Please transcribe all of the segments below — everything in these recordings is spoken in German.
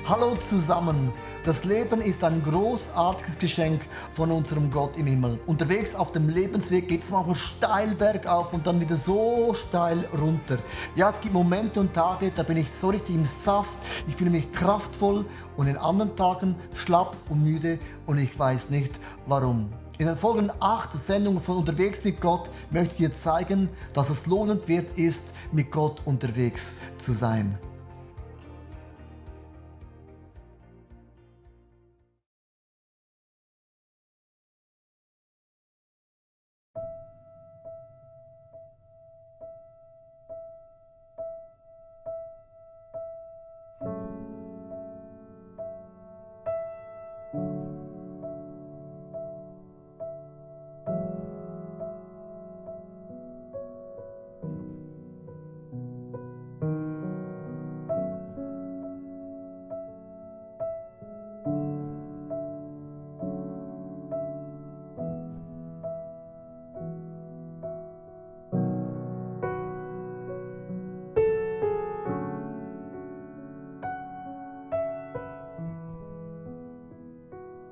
Hallo zusammen! Das Leben ist ein großartiges Geschenk von unserem Gott im Himmel. Unterwegs auf dem Lebensweg geht es manchmal steil bergauf und dann wieder so steil runter. Ja, es gibt Momente und Tage, da bin ich so richtig im Saft, ich fühle mich kraftvoll und in anderen Tagen schlapp und müde und ich weiß nicht warum. In den folgenden 8 Sendungen von Unterwegs mit Gott möchte ich dir zeigen, dass es lohnend wert ist, mit Gott unterwegs zu sein.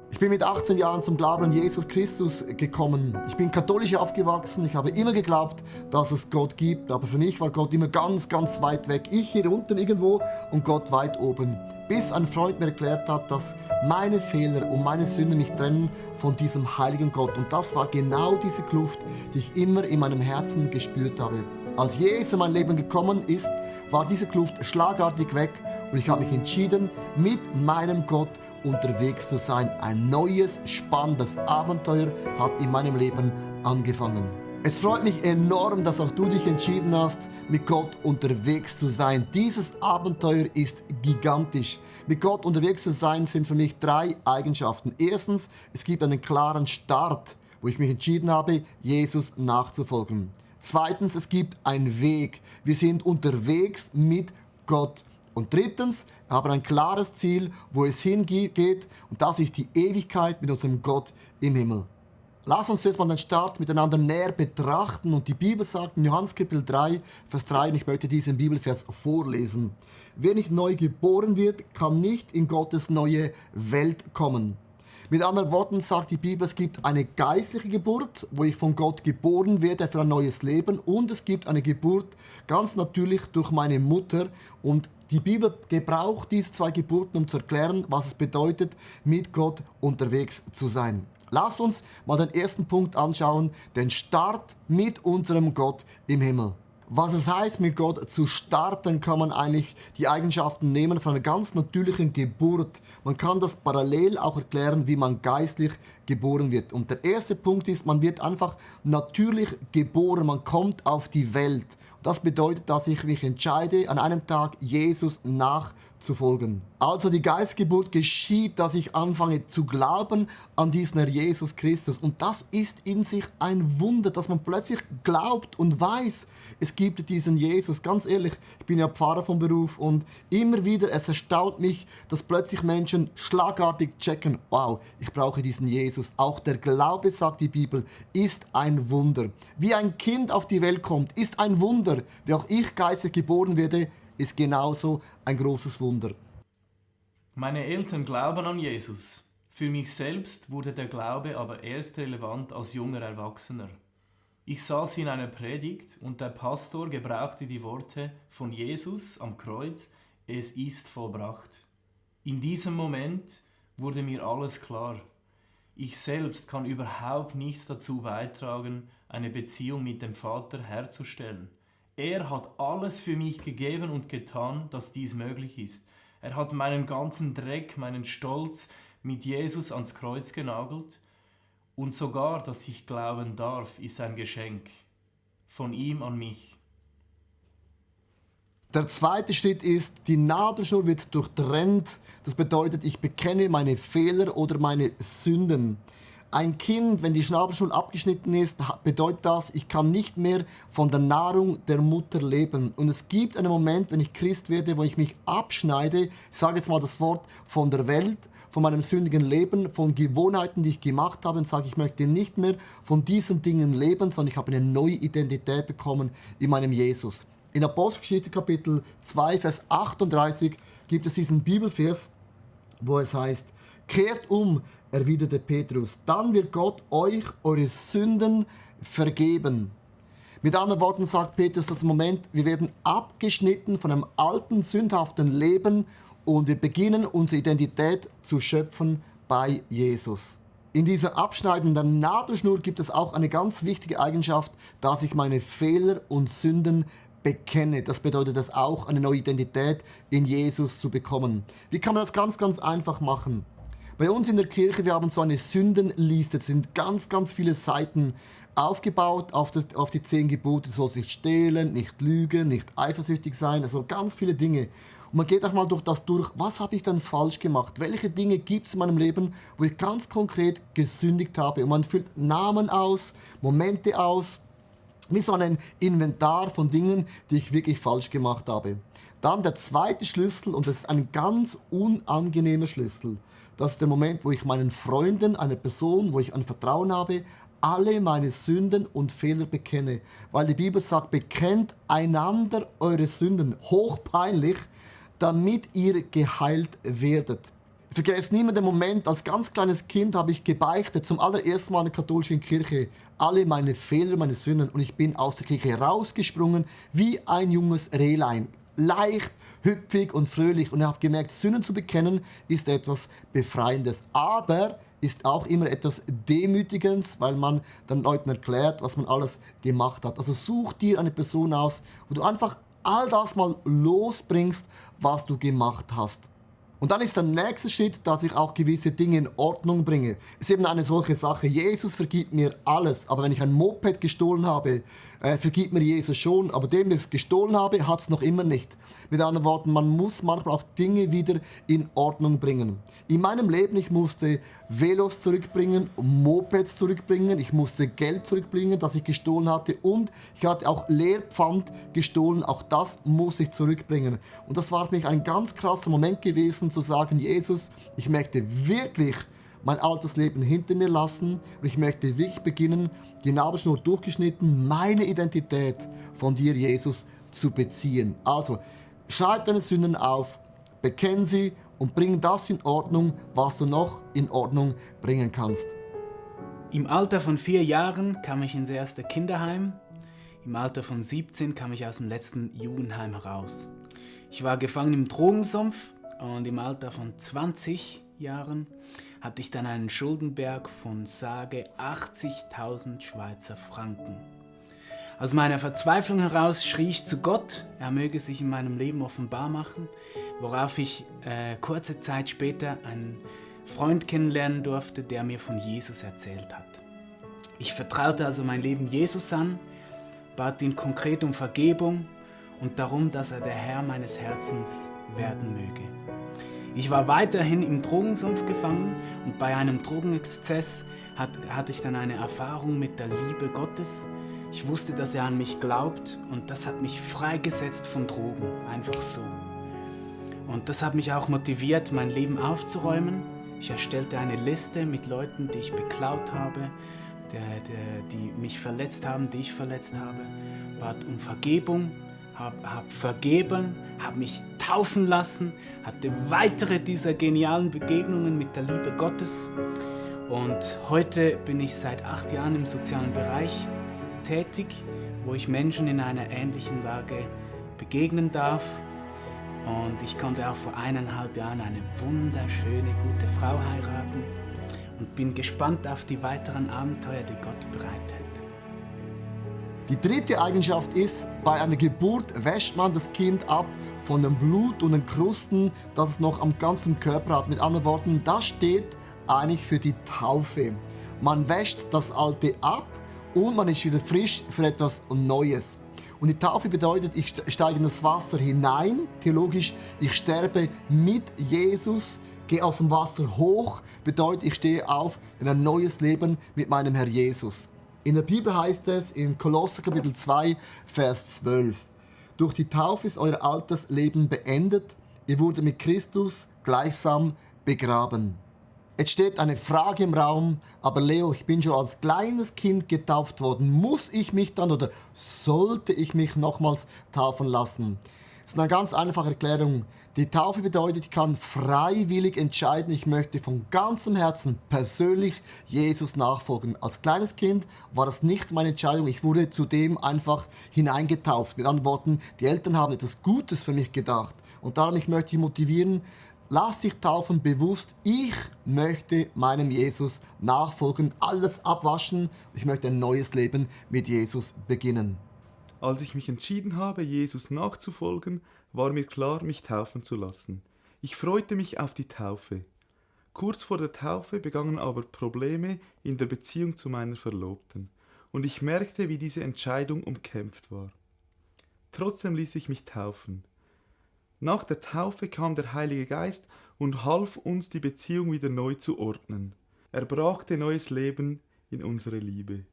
Ich bin mit 18 Jahren zum Glauben an Jesus Christus gekommen. Ich bin katholisch aufgewachsen. Ich habe immer geglaubt, dass es Gott gibt. Aber für mich war Gott immer ganz, ganz weit weg. Ich hier unten irgendwo und Gott weit oben. Bis ein Freund mir erklärt hat, dass meine Fehler und meine Sünden mich trennen von diesem heiligen Gott. Und das war genau diese Kluft, die ich immer in meinem Herzen gespürt habe. Als Jesus in mein Leben gekommen ist, war diese Kluft schlagartig weg. Und ich habe mich entschieden, mit meinem Gott unterwegs zu sein. Ein neues, spannendes Abenteuer hat in meinem Leben angefangen. Es freut mich enorm, dass auch du dich entschieden hast, mit Gott unterwegs zu sein. Dieses Abenteuer ist gigantisch. Mit Gott unterwegs zu sein sind für mich 3 Eigenschaften. Erstens, es gibt einen klaren Start, wo ich mich entschieden habe, Jesus nachzufolgen. Zweitens, es gibt einen Weg. Wir sind unterwegs mit Gott. Und drittens, wir haben ein klares Ziel, wo es hingeht, und das ist die Ewigkeit mit unserem Gott im Himmel. Lass uns jetzt mal den Start miteinander näher betrachten. Und die Bibel sagt in Johannes Kapitel 3, Vers 3, und ich möchte diesen Bibelvers vorlesen. Wer nicht neu geboren wird, kann nicht in Gottes neue Welt kommen. Mit anderen Worten sagt die Bibel, es gibt eine geistliche Geburt, wo ich von Gott geboren werde für ein neues Leben, und es gibt eine Geburt ganz natürlich durch meine Mutter, und die Bibel gebraucht diese 2 Geburten, um zu erklären, was es bedeutet, mit Gott unterwegs zu sein. Lass uns mal den ersten Punkt anschauen, den Start mit unserem Gott im Himmel. Was es heißt, mit Gott zu starten, kann man eigentlich die Eigenschaften nehmen von einer ganz natürlichen Geburt. Man kann das parallel auch erklären, wie man geistlich geboren wird. Und der erste Punkt ist, man wird einfach natürlich geboren, man kommt auf die Welt. Das bedeutet, dass ich mich entscheide, an einem Tag Jesus nachzufolgen. Also die Geistgeburt geschieht, dass ich anfange zu glauben an diesen Herr Jesus Christus. Und das ist in sich ein Wunder, dass man plötzlich glaubt und weiß, es gibt diesen Jesus. Ganz ehrlich, ich bin ja Pfarrer vom Beruf, und immer wieder, es erstaunt mich, dass plötzlich Menschen schlagartig checken, wow, ich brauche diesen Jesus. Auch der Glaube, sagt die Bibel, ist ein Wunder. Wie ein Kind auf die Welt kommt, ist ein Wunder. Wie auch ich geistlich geboren werde, ist genauso ein großes Wunder. Meine Eltern glauben an Jesus. Für mich selbst wurde der Glaube aber erst relevant als junger Erwachsener. Ich saß in einer Predigt und der Pastor gebrauchte die Worte von Jesus am Kreuz, es ist vollbracht. In diesem Moment wurde mir alles klar. Ich selbst kann überhaupt nichts dazu beitragen, eine Beziehung mit dem Vater herzustellen. Er hat alles für mich gegeben und getan, dass dies möglich ist. Er hat meinen ganzen Dreck, meinen Stolz mit Jesus ans Kreuz genagelt. Und sogar, dass ich glauben darf, ist ein Geschenk von ihm an mich. Der zweite Schritt ist, die Nabelschnur wird durchtrennt. Das bedeutet, ich bekenne meine Fehler oder meine Sünden. Ein Kind, wenn die Schnabelschnur abgeschnitten ist, bedeutet das, ich kann nicht mehr von der Nahrung der Mutter leben. Und es gibt einen Moment, wenn ich Christ werde, wo ich mich abschneide, ich sage jetzt mal das Wort, von der Welt, von meinem sündigen Leben, von Gewohnheiten, die ich gemacht habe, und sage, ich möchte nicht mehr von diesen Dingen leben, sondern ich habe eine neue Identität bekommen in meinem Jesus. In Apostelgeschichte Kapitel 2, Vers 38 gibt es diesen Bibelvers, wo es heißt, kehrt um, erwiderte Petrus, dann wird Gott euch eure Sünden vergeben. Mit anderen Worten sagt Petrus das Moment, wir werden abgeschnitten von einem alten, sündhaften Leben und wir beginnen unsere Identität zu schöpfen bei Jesus. In dieser abschneidenden Nabelschnur gibt es auch eine ganz wichtige Eigenschaft, dass ich meine Fehler und Sünden bekenne. Das bedeutet es auch, eine neue Identität in Jesus zu bekommen. Wie kann man das ganz, ganz einfach machen? Bei uns in der Kirche, wir haben so eine Sündenliste, es sind ganz, ganz viele Seiten aufgebaut auf die 10 Gebote. Du sollst nicht stehlen, nicht lügen, nicht eifersüchtig sein, also ganz viele Dinge. Und man geht auch mal durch das durch, was habe ich dann falsch gemacht? Welche Dinge gibt es in meinem Leben, wo ich ganz konkret gesündigt habe? Und man füllt Namen aus, Momente aus, wie so ein Inventar von Dingen, die ich wirklich falsch gemacht habe. Dann der zweite Schlüssel, und das ist ein ganz unangenehmer Schlüssel. Das ist der Moment, wo ich meinen Freunden, einer Person, wo ich ein Vertrauen habe, alle meine Sünden und Fehler bekenne. Weil die Bibel sagt, bekennt einander eure Sünden, hochpeinlich, damit ihr geheilt werdet. Ich vergesse nie mehr den Moment, als ganz kleines Kind habe ich gebeichtet, zum allerersten Mal in der katholischen Kirche, alle meine Fehler, meine Sünden, und ich bin aus der Kirche rausgesprungen wie ein junges Rehlein. Leicht, hüpfig und fröhlich, und ich habe gemerkt, Sünden zu bekennen ist etwas Befreiendes, aber ist auch immer etwas Demütigendes, weil man den Leuten erklärt, was man alles gemacht hat. Also such dir eine Person aus, wo du einfach all das mal losbringst, was du gemacht hast. Und dann ist der nächste Schritt, dass ich auch gewisse Dinge in Ordnung bringe. Es ist eben eine solche Sache, Jesus vergibt mir alles, aber wenn ich ein Moped gestohlen habe, vergibt mir Jesus schon, aber dem, der es gestohlen habe, hat es noch immer nicht. Mit anderen Worten, man muss manchmal auch Dinge wieder in Ordnung bringen. In meinem Leben, ich musste Velos zurückbringen, Mopeds zurückbringen, ich musste Geld zurückbringen, das ich gestohlen hatte, und ich hatte auch Leerpfand gestohlen, auch das muss ich zurückbringen. Und das war für mich ein ganz krasser Moment gewesen, zu sagen, Jesus, ich möchte wirklich mein altes Leben hinter mir lassen und ich möchte wirklich beginnen, die Nabelschnur durchgeschnitten, meine Identität von dir, Jesus, zu beziehen. Also, schreib deine Sünden auf, bekenn sie und bring das in Ordnung, was du noch in Ordnung bringen kannst. Im Alter von 4 Jahren kam ich ins erste Kinderheim. Im Alter von 17 kam ich aus dem letzten Jugendheim heraus. Ich war gefangen im Drogensumpf und im Alter von 20 Jahren hatte ich dann einen Schuldenberg von sage 80.000 Schweizer Franken. Aus meiner Verzweiflung heraus schrie ich zu Gott, er möge sich in meinem Leben offenbar machen, worauf ich kurze Zeit später einen Freund kennenlernen durfte, der mir von Jesus erzählt hat. Ich vertraute also mein Leben Jesus an, bat ihn konkret um Vergebung und darum, dass er der Herr meines Herzens werden möge. Ich war weiterhin im Drogensumpf gefangen und bei einem Drogenexzess hatte ich dann eine Erfahrung mit der Liebe Gottes. Ich wusste, dass er an mich glaubt, und das hat mich freigesetzt von Drogen, einfach so. Und das hat mich auch motiviert, mein Leben aufzuräumen. Ich erstellte eine Liste mit Leuten, die ich beklaut habe, die mich verletzt haben, die ich verletzt habe, bat um Vergebung, habe vergeben, habe mich taufen lassen, hatte weitere dieser genialen Begegnungen mit der Liebe Gottes. Und heute bin ich seit 8 Jahren im sozialen Bereich tätig, wo ich Menschen in einer ähnlichen Lage begegnen darf. Und ich konnte auch vor 1,5 Jahren eine wunderschöne, gute Frau heiraten und bin gespannt auf die weiteren Abenteuer, die Gott bereithält. Die dritte Eigenschaft ist, bei einer Geburt wäscht man das Kind ab von dem Blut und den Krusten, das es noch am ganzen Körper hat. Mit anderen Worten, das steht eigentlich für die Taufe. Man wäscht das Alte ab und man ist wieder frisch für etwas Neues. Und die Taufe bedeutet, ich steige in das Wasser hinein, theologisch, ich sterbe mit Jesus, gehe aus dem Wasser hoch, bedeutet, ich stehe auf in ein neues Leben mit meinem Herr Jesus. In der Bibel heißt es in Kolosser Kapitel 2, Vers 12, durch die Taufe ist euer altes Leben beendet, ihr wurdet mit Christus gleichsam begraben. Jetzt steht eine Frage im Raum, aber Leo, ich bin schon als kleines Kind getauft worden. Muss ich mich dann oder sollte ich mich nochmals taufen lassen? Es ist eine ganz einfache Erklärung. Die Taufe bedeutet, ich kann freiwillig entscheiden, ich möchte von ganzem Herzen persönlich Jesus nachfolgen. Als kleines Kind war das nicht meine Entscheidung, ich wurde zudem einfach hineingetauft. Mit anderen Worten, die Eltern haben etwas Gutes für mich gedacht. Und darum möchte ich motivieren, lass dich taufen bewusst, ich möchte meinem Jesus nachfolgen, alles abwaschen, ich möchte ein neues Leben mit Jesus beginnen. Als ich mich entschieden habe, Jesus nachzufolgen, war mir klar, mich taufen zu lassen. Ich freute mich auf die Taufe. Kurz vor der Taufe begannen aber Probleme in der Beziehung zu meiner Verlobten und ich merkte, wie diese Entscheidung umkämpft war. Trotzdem ließ ich mich taufen. Nach der Taufe kam der Heilige Geist und half uns, die Beziehung wieder neu zu ordnen. Er brachte neues Leben in unsere Liebe.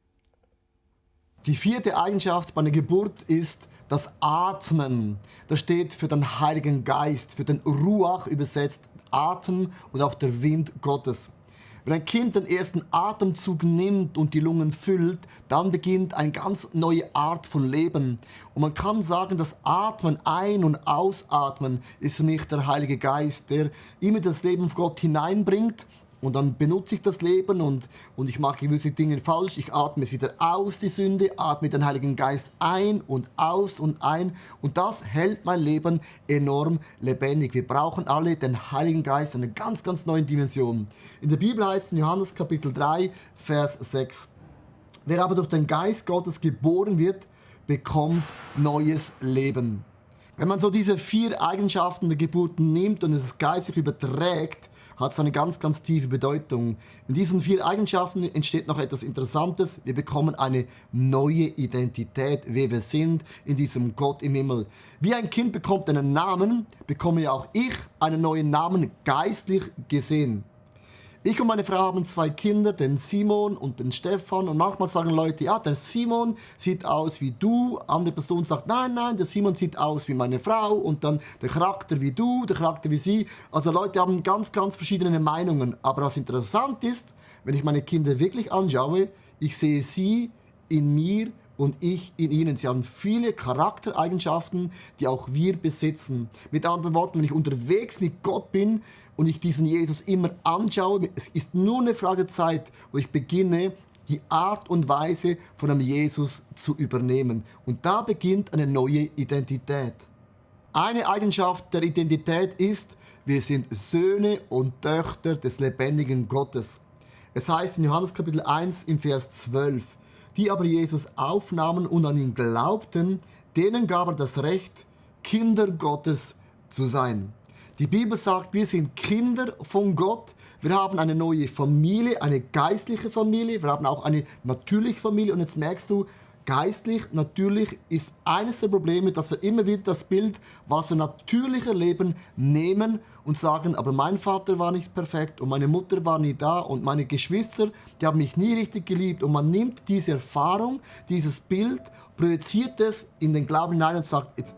Die vierte Eigenschaft bei einer Geburt ist das Atmen. Das steht für den Heiligen Geist, für den Ruach übersetzt, Atem und auch der Wind Gottes. Wenn ein Kind den ersten Atemzug nimmt und die Lungen füllt, dann beginnt eine ganz neue Art von Leben. Und man kann sagen, das Atmen, Ein- und Ausatmen ist für mich der Heilige Geist, der immer das Leben von Gott hineinbringt. Und dann benutze ich das Leben und ich mache gewisse Dinge falsch. Ich atme es wieder aus, die Sünde, atme den Heiligen Geist ein und aus und ein. Und das hält mein Leben enorm lebendig. Wir brauchen alle den Heiligen Geist in einer ganz, ganz neuen Dimension. In der Bibel heißt es in Johannes Kapitel 3, Vers 6. Wer aber durch den Geist Gottes geboren wird, bekommt neues Leben. Wenn man so diese 4 Eigenschaften der Geburt nimmt und es geistlich überträgt, hat es eine ganz, ganz tiefe Bedeutung. In diesen 4 Eigenschaften entsteht noch etwas Interessantes. Wir bekommen eine neue Identität, wer wir sind in diesem Gott im Himmel. Wie ein Kind bekommt einen Namen, bekomme ja auch ich einen neuen Namen, geistlich gesehen. Ich und meine Frau haben 2 Kinder, den Simon und den Stefan. Und manchmal sagen Leute, ja, der Simon sieht aus wie du. Andere Person sagt, nein, der Simon sieht aus wie meine Frau. Und dann der Charakter wie du, der Charakter wie sie. Also Leute haben ganz, ganz verschiedene Meinungen. Aber was interessant ist, wenn ich meine Kinder wirklich anschaue, ich sehe sie in mir und ich in ihnen. Sie haben viele Charaktereigenschaften, die auch wir besitzen. Mit anderen Worten, wenn ich unterwegs mit Gott bin und ich diesen Jesus immer anschaue, es ist nur eine Frage der Zeit, wo ich beginne, die Art und Weise von einem Jesus zu übernehmen. Und da beginnt eine neue Identität. Eine Eigenschaft der Identität ist, wir sind Söhne und Töchter des lebendigen Gottes. Es heißt in Johannes Kapitel 1 im Vers 12, die aber Jesus aufnahmen und an ihn glaubten, denen gab er das Recht, Kinder Gottes zu sein. Die Bibel sagt, wir sind Kinder von Gott. Wir haben eine neue Familie, eine geistliche Familie. Wir haben auch eine natürliche Familie. Und jetzt merkst du, geistlich, natürlich ist eines der Probleme, dass wir immer wieder das Bild, was wir natürlich erleben, nehmen und sagen, aber mein Vater war nicht perfekt und meine Mutter war nie da und meine Geschwister, die haben mich nie richtig geliebt. Und man nimmt diese Erfahrung, dieses Bild, projiziert es in den Glauben hinein und sagt, jetzt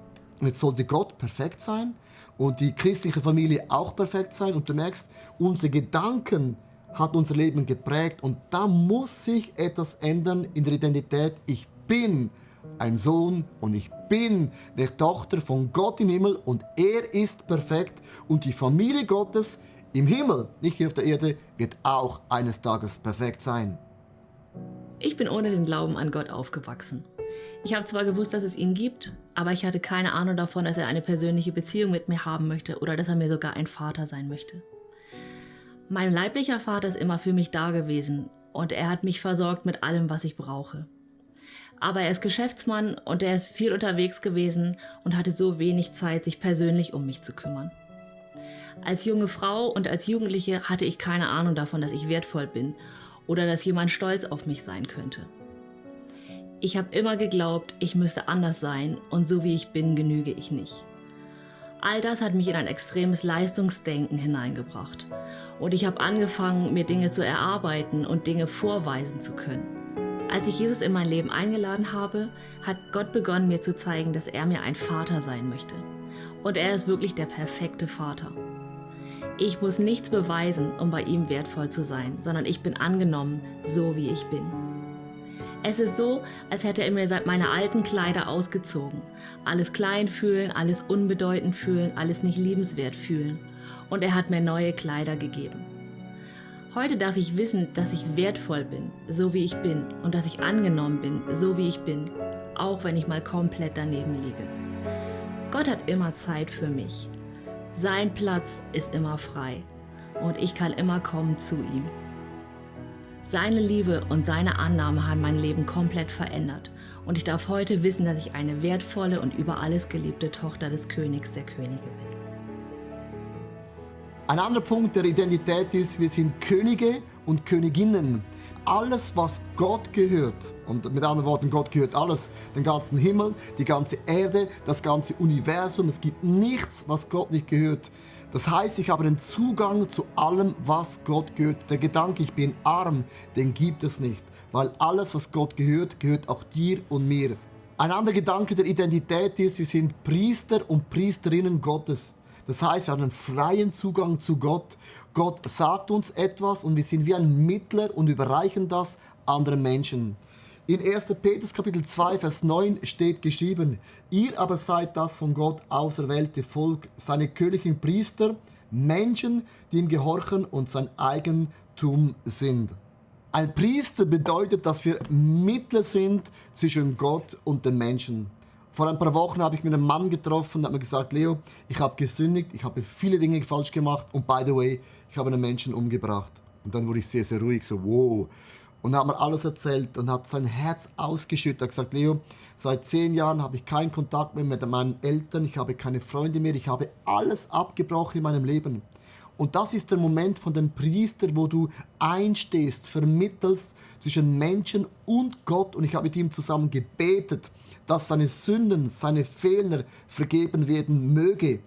sollte Gott perfekt sein und die christliche Familie auch perfekt sein. Und du merkst, unsere Gedanken hat unser Leben geprägt und da muss sich etwas ändern in der Identität. Ich bin ein Sohn und ich bin die Tochter von Gott im Himmel und er ist perfekt und die Familie Gottes im Himmel, nicht hier auf der Erde, wird auch eines Tages perfekt sein. Ich bin ohne den Glauben an Gott aufgewachsen. Ich habe zwar gewusst, dass es ihn gibt, aber ich hatte keine Ahnung davon, dass er eine persönliche Beziehung mit mir haben möchte oder dass er mir sogar ein Vater sein möchte. Mein leiblicher Vater ist immer für mich da gewesen und er hat mich versorgt mit allem, was ich brauche. Aber er ist Geschäftsmann und er ist viel unterwegs gewesen und hatte so wenig Zeit, sich persönlich um mich zu kümmern. Als junge Frau und als Jugendliche hatte ich keine Ahnung davon, dass ich wertvoll bin oder dass jemand stolz auf mich sein könnte. Ich habe immer geglaubt, ich müsste anders sein und so wie ich bin, genüge ich nicht. All das hat mich in ein extremes Leistungsdenken hineingebracht und ich habe angefangen, mir Dinge zu erarbeiten und Dinge vorweisen zu können. Als ich Jesus in mein Leben eingeladen habe, hat Gott begonnen, mir zu zeigen, dass er mir ein Vater sein möchte. Und er ist wirklich der perfekte Vater. Ich muss nichts beweisen, um bei ihm wertvoll zu sein, sondern ich bin angenommen, so wie ich bin. Es ist so, als hätte er mir meine alten Kleider ausgezogen. Alles klein fühlen, alles unbedeutend fühlen, alles nicht liebenswert fühlen. Und er hat mir neue Kleider gegeben. Heute darf ich wissen, dass ich wertvoll bin, so wie ich bin, und dass ich angenommen bin, so wie ich bin, auch wenn ich mal komplett daneben liege. Gott hat immer Zeit für mich. Sein Platz ist immer frei und ich kann immer kommen zu ihm. Seine Liebe und seine Annahme haben mein Leben komplett verändert und ich darf heute wissen, dass ich eine wertvolle und über alles geliebte Tochter des Königs der Könige bin. Ein anderer Punkt der Identität ist, wir sind Könige und Königinnen. Alles, was Gott gehört, und mit anderen Worten, Gott gehört alles, den ganzen Himmel, die ganze Erde, das ganze Universum, es gibt nichts, was Gott nicht gehört. Das heißt, ich habe den Zugang zu allem, was Gott gehört. Der Gedanke, ich bin arm, den gibt es nicht, weil alles, was Gott gehört, gehört auch dir und mir. Ein anderer Gedanke der Identität ist, wir sind Priester und Priesterinnen Gottes. Das heißt, wir haben einen freien Zugang zu Gott. Gott sagt uns etwas und wir sind wie ein Mittler und überreichen das anderen Menschen. In 1. Petrus Kapitel 2, Vers 9 steht geschrieben: Ihr aber seid das von Gott auserwählte Volk, seine königlichen Priester, Menschen, die ihm gehorchen und sein Eigentum sind. Ein Priester bedeutet, dass wir Mittler sind zwischen Gott und den Menschen. Vor ein paar Wochen habe ich mit einem Mann getroffen und habe mir gesagt: Leo, ich habe gesündigt, ich habe viele Dinge falsch gemacht und by the way, ich habe einen Menschen umgebracht. Und dann wurde ich sehr, sehr ruhig, so wow. Und er hat mir alles erzählt und hat sein Herz ausgeschüttet. Er hat gesagt: Leo, seit 10 Jahren habe ich keinen Kontakt mehr mit meinen Eltern, ich habe keine Freunde mehr, ich habe alles abgebrochen in meinem Leben. Und das ist der Moment von dem Priester, wo du einstehst, vermittelst zwischen Menschen und Gott. Und ich habe mit ihm zusammen gebetet, dass seine Sünden, seine Fehler vergeben werden möge.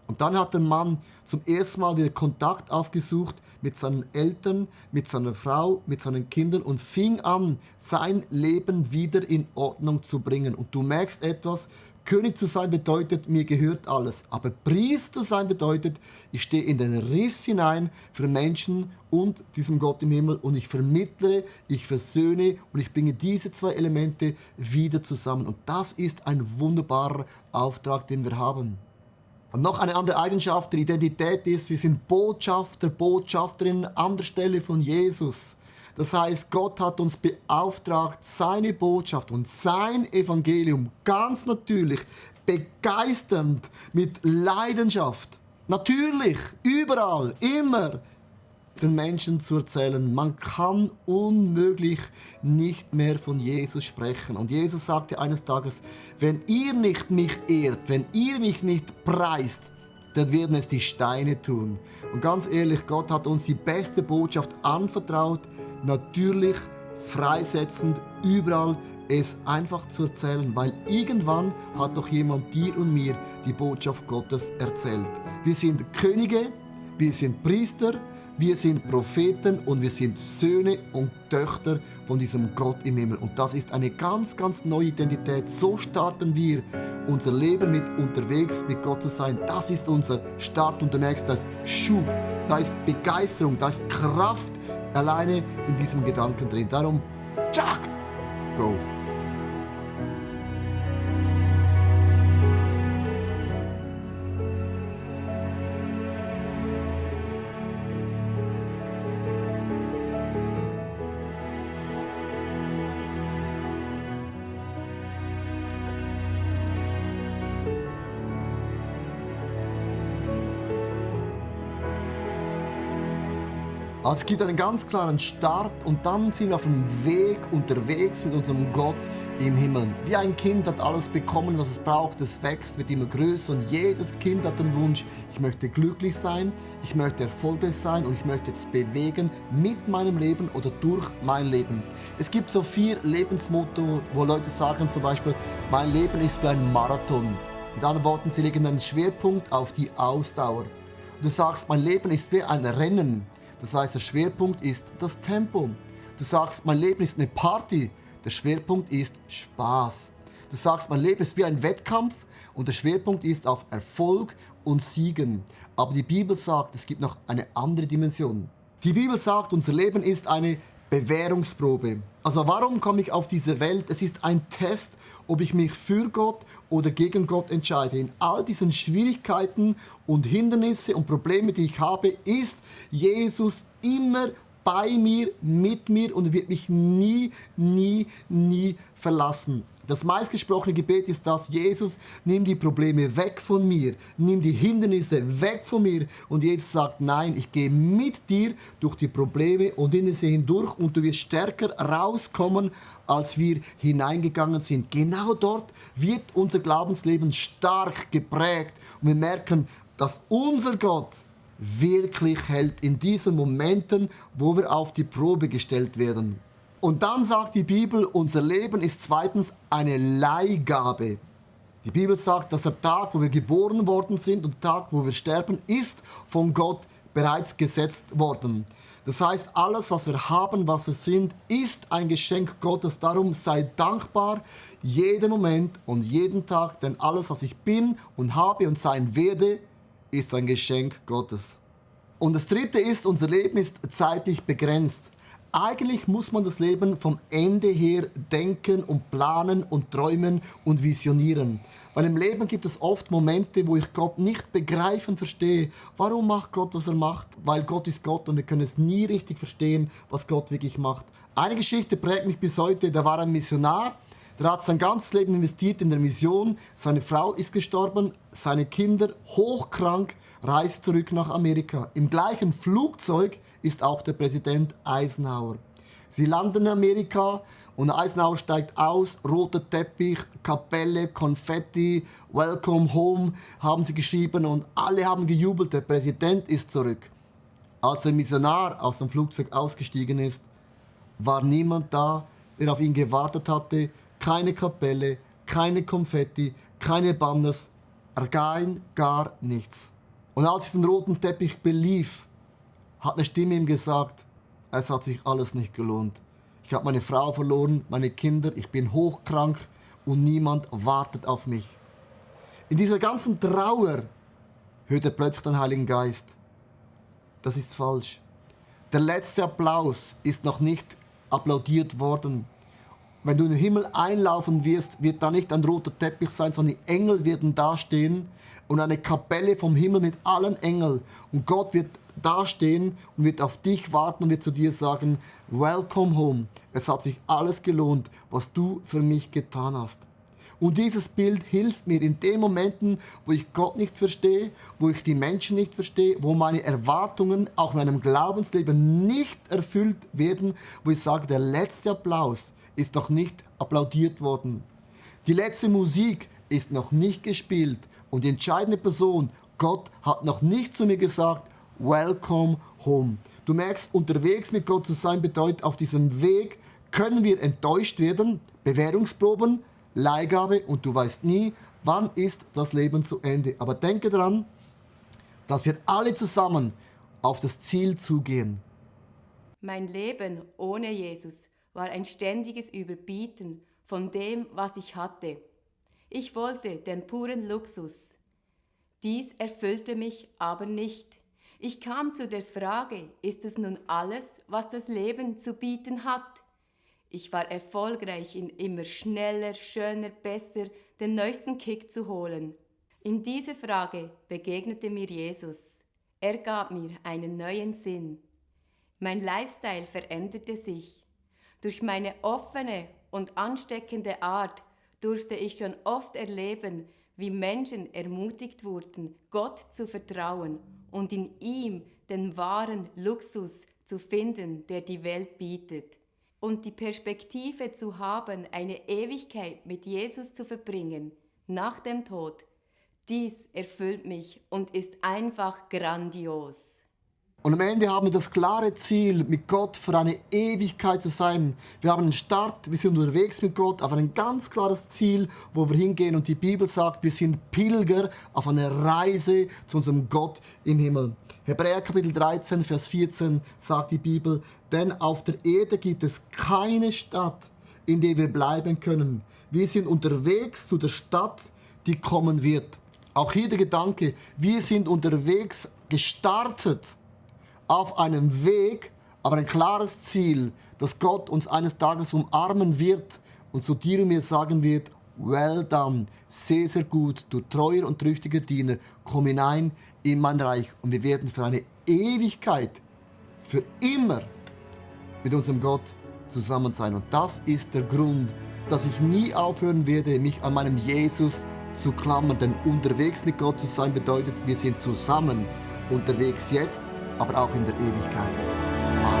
Und dann hat der Mann zum ersten Mal wieder Kontakt aufgesucht mit seinen Eltern, mit seiner Frau, mit seinen Kindern und fing an, sein Leben wieder in Ordnung zu bringen. Und du merkst etwas: König zu sein bedeutet, mir gehört alles. Aber Priester sein bedeutet, ich stehe in den Riss hinein für Menschen und diesem Gott im Himmel und ich vermittle, ich versöhne und ich bringe diese 2 Elemente wieder zusammen. Und das ist ein wunderbarer Auftrag, den wir haben. Und noch eine andere Eigenschaft der Identität ist, wir sind Botschafter, Botschafterinnen an der Stelle von Jesus. Das heißt, Gott hat uns beauftragt, seine Botschaft und sein Evangelium ganz natürlich, begeisternd, mit Leidenschaft, natürlich, überall, immer, den Menschen zu erzählen. Man kann unmöglich nicht mehr von Jesus sprechen. Und Jesus sagte eines Tages: Wenn ihr nicht mich ehrt, wenn ihr mich nicht preist, dann werden es die Steine tun. Und ganz ehrlich, Gott hat uns die beste Botschaft anvertraut, natürlich, freisetzend, überall es einfach zu erzählen, weil irgendwann hat doch jemand dir und mir die Botschaft Gottes erzählt. Wir sind Könige, wir sind Priester, wir sind Propheten und wir sind Söhne und Töchter von diesem Gott im Himmel. Und das ist eine ganz, ganz neue Identität. So starten wir unser Leben mit unterwegs mit Gott zu sein. Das ist unser Start und du merkst, da ist Schub, da ist Begeisterung, da ist Kraft alleine in diesem Gedanken drin. Darum, tschak, go! Also es gibt einen ganz klaren Start und dann sind wir auf dem Weg unterwegs mit unserem Gott im Himmel. Wie ein Kind hat alles bekommen, was es braucht, es wächst, wird immer größer und jedes Kind hat den Wunsch: Ich möchte glücklich sein, ich möchte erfolgreich sein und ich möchte jetzt bewegen mit meinem Leben oder durch mein Leben. Es gibt so 4 Lebensmotto, wo Leute sagen zum Beispiel: Mein Leben ist wie ein Marathon. Mit anderen Worten, sie legen einen Schwerpunkt auf die Ausdauer. Du sagst, mein Leben ist wie ein Rennen. Das heißt, der Schwerpunkt ist das Tempo. Du sagst, mein Leben ist eine Party. Der Schwerpunkt ist Spaß. Du sagst, mein Leben ist wie ein Wettkampf und der Schwerpunkt ist auf Erfolg und Siegen. Aber die Bibel sagt, es gibt noch eine andere Dimension. Die Bibel sagt, unser Leben ist eine Bewährungsprobe. Also warum komme ich auf diese Welt? Es ist ein Test, ob ich mich für Gott oder gegen Gott entscheide. In all diesen Schwierigkeiten und Hindernisse und Probleme, die ich habe, ist Jesus immer bei mir, mit mir und wird mich nie verlassen. Das meistgesprochene Gebet ist das: Jesus, nimm die Probleme weg von mir, nimm die Hindernisse weg von mir. Und Jesus sagt, nein, ich gehe mit dir durch die Probleme und Hindernisse hindurch und du wirst stärker rauskommen, als wir hineingegangen sind. Genau dort wird unser Glaubensleben stark geprägt und wir merken, dass unser Gott wirklich hält in diesen Momenten, wo wir auf die Probe gestellt werden. Und dann sagt die Bibel, unser Leben ist zweitens eine Leihgabe. Die Bibel sagt, dass der Tag, wo wir geboren worden sind und der Tag, wo wir sterben, ist von Gott bereits gesetzt worden. Das heißt, alles, was wir haben, was wir sind, ist ein Geschenk Gottes. Darum sei dankbar jeden Moment und jeden Tag, denn alles, was ich bin und habe und sein werde, ist ein Geschenk Gottes. Und das dritte ist, unser Leben ist zeitlich begrenzt. Eigentlich muss man das Leben vom Ende her denken und planen und träumen und visionieren. Weil im Leben gibt es oft Momente, wo ich Gott nicht begreifen verstehe. Warum macht Gott, was er macht? Weil Gott ist Gott und wir können es nie richtig verstehen, was Gott wirklich macht. Eine Geschichte prägt mich bis heute. Da war ein Missionar, der hat sein ganzes Leben investiert in der Mission. Seine Frau ist gestorben, seine Kinder hochkrank, reist zurück nach Amerika. Im gleichen Flugzeug ist auch der Präsident Eisenhower. Sie landen in Amerika und Eisenhower steigt aus, roter Teppich, Kapelle, Konfetti, Welcome Home haben sie geschrieben und alle haben gejubelt, der Präsident ist zurück. Als der Missionar aus dem Flugzeug ausgestiegen ist, war niemand da, der auf ihn gewartet hatte, keine Kapelle, keine Konfetti, keine Banners, rein gar nichts. Und als ich den roten Teppich belief, hat eine Stimme ihm gesagt, es hat sich alles nicht gelohnt. Ich habe meine Frau verloren, meine Kinder, ich bin hochkrank und niemand wartet auf mich. In dieser ganzen Trauer hört er plötzlich den Heiligen Geist. Das ist falsch. Der letzte Applaus ist noch nicht applaudiert worden. Wenn du in den Himmel einlaufen wirst, wird da nicht ein roter Teppich sein, sondern die Engel werden dastehen und eine Kapelle vom Himmel mit allen Engeln. Und Gott wird dastehen und wird auf dich warten und wird zu dir sagen, welcome home. Es hat sich alles gelohnt, was du für mich getan hast. Und dieses Bild hilft mir in den Momenten, wo ich Gott nicht verstehe, wo ich die Menschen nicht verstehe, wo meine Erwartungen auch in meinem Glaubensleben nicht erfüllt werden, wo ich sage, der letzte Applaus ist noch nicht applaudiert worden. Die letzte Musik ist noch nicht gespielt und die entscheidende Person, Gott, hat noch nicht zu mir gesagt, welcome home. Du merkst, unterwegs mit Gott zu sein bedeutet, auf diesem Weg können wir enttäuscht werden, Bewährungsproben, Leihgabe und du weißt nie, wann ist das Leben zu Ende. Aber denke daran, dass wir alle zusammen auf das Ziel zugehen. Mein Leben ohne Jesus war ein ständiges Überbieten von dem, was ich hatte. Ich wollte den puren Luxus. Dies erfüllte mich aber nicht. Ich kam zu der Frage, ist es nun alles, was das Leben zu bieten hat? Ich war erfolgreich in immer schneller, schöner, besser, den neuesten Kick zu holen. In diese Frage begegnete mir Jesus. Er gab mir einen neuen Sinn. Mein Lifestyle veränderte sich. Durch meine offene und ansteckende Art durfte ich schon oft erleben, wie Menschen ermutigt wurden, Gott zu vertrauen und in ihm den wahren Luxus zu finden, der die Welt bietet. Und die Perspektive zu haben, eine Ewigkeit mit Jesus zu verbringen, nach dem Tod, dies erfüllt mich und ist einfach grandios. Und am Ende haben wir das klare Ziel, mit Gott für eine Ewigkeit zu sein. Wir haben einen Start, wir sind unterwegs mit Gott, aber ein ganz klares Ziel, wo wir hingehen. Und die Bibel sagt, wir sind Pilger auf einer Reise zu unserem Gott im Himmel. Hebräer Kapitel 13, Vers 14 sagt die Bibel, denn auf der Erde gibt es keine Stadt, in der wir bleiben können. Wir sind unterwegs zu der Stadt, die kommen wird. Auch hier der Gedanke, wir sind unterwegs gestartet auf einem Weg, aber ein klares Ziel, dass Gott uns eines Tages umarmen wird und zu dir und mir sagen wird, well done, sehr, sehr gut, du treuer und tüchtiger Diener, komm hinein in mein Reich und wir werden für eine Ewigkeit, für immer mit unserem Gott zusammen sein. Und das ist der Grund, dass ich nie aufhören werde, mich an meinem Jesus zu klammern. Denn unterwegs mit Gott zu sein bedeutet, wir sind zusammen unterwegs jetzt, aber auch in der Ewigkeit. Amen.